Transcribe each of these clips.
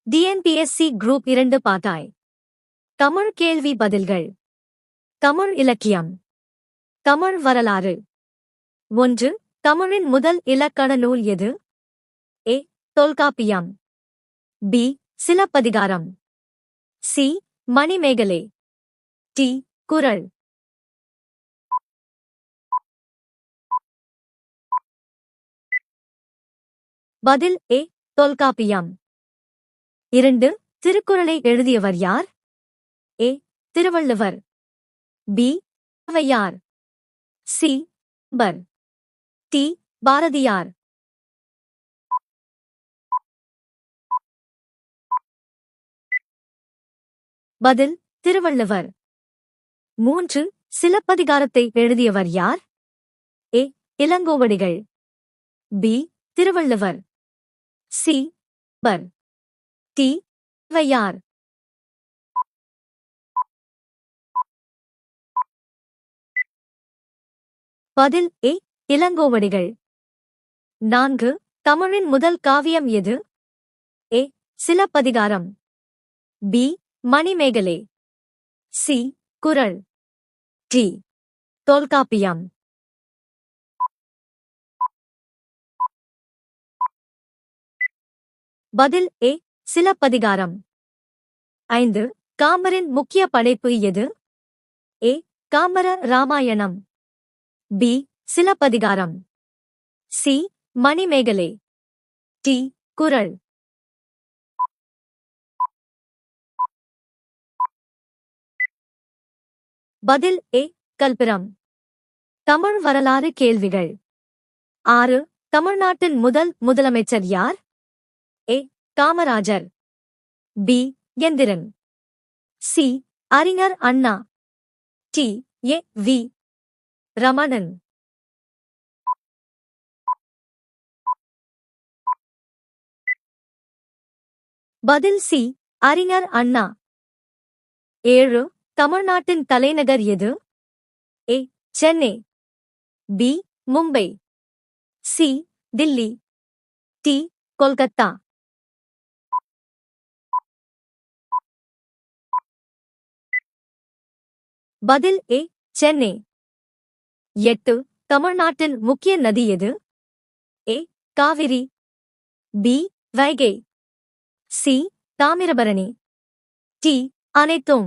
TNPSC group 2 பாட்டாய். Tamil கேள்வி பதில்கள். தமிழ் இலக்கியம். தமிழ் வரலாறு. 1. தமிழின் முதல் இலக்கண நூல் எது? A. Tolkappiyam. B. Silappathikaram. C. Manimekalai. D. Kural. பதில் ஏ. தொல்காப்பியம். 2. திருக்குறளை எழுதியவர் யார்? A. Thiruvalluvar. B. Avvaiyar. C. Kambar. D. Bharathiyar. பதில் திருவள்ளுவர். 3. சிலப்பதிகாரத்தை எழுதியவர் யார்? A. Ilangovadigal. B. Thiruvalluvar. C. Kambar. D. Avvaiyar. பதில் ஏ. இளங்கோவடிகள். 4. தமிழின் முதல் காவியம் எது? A. Silappathikaram. B. Manimekalai. C. Kural. D. Tolkappiyam. பதில் ஏ. சிலப்பதிகாரம். 5. காமரின் முக்கிய படைப்பு எது? A. Kamba Ramayanam. B. Silappathikaram. C. Manimekalai. D. Kural. பதில் ஏ. கல்பிரம். தமிழ் வரலாறு கேள்விகள். 6. தமிழ்நாட்டின் முதல் முதலமைச்சர் யார்? A. Kamarajar. B. Enthiran. C. Arignar Anna. D. A. V. Ramanan. பதில் சி. அறிஞர் அண்ணா. 7. தமிழ்நாட்டின் தலைநகர் எது? A. Chennai. B. Mumbai. C. Delhi. D. Kolkata. பதில் ஏ. சென்னை. 8. தமிழ்நாட்டின் முக்கிய நதி எது? A. Kaveri. B. Vaigai. C. Thamirabarani. D. அனைத்தும்.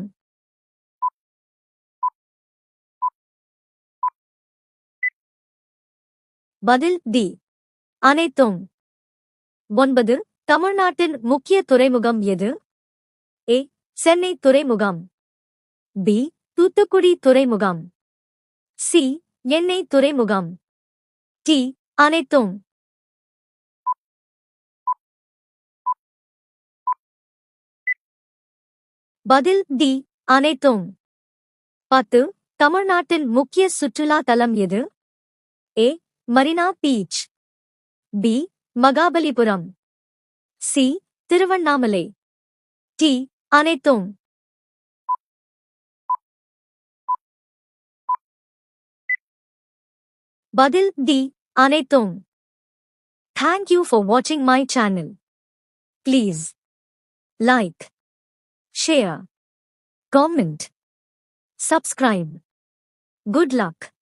பதில் டி. அனைத்தும். 9. தமிழ்நாட்டின் முக்கிய துறைமுகம் எது? ஏ. சென்னை துறைமுகம். பி. தூத்துக்குடி துறைமுகம். சி. எண்ணெய் துறைமுகம். டி. அனைத்தும். பதில் டி. அனைத்தும். 10. தமிழ்நாட்டின் முக்கிய சுற்றுலா தலம் எது? A. Marina beach. B. Mahabalipuram. C. Tiruvannamalai. D. அனைத்தும். பதில் டி. அனைத்தும். Thank you for watching my channel. Please like, share, comment, subscribe. Good luck.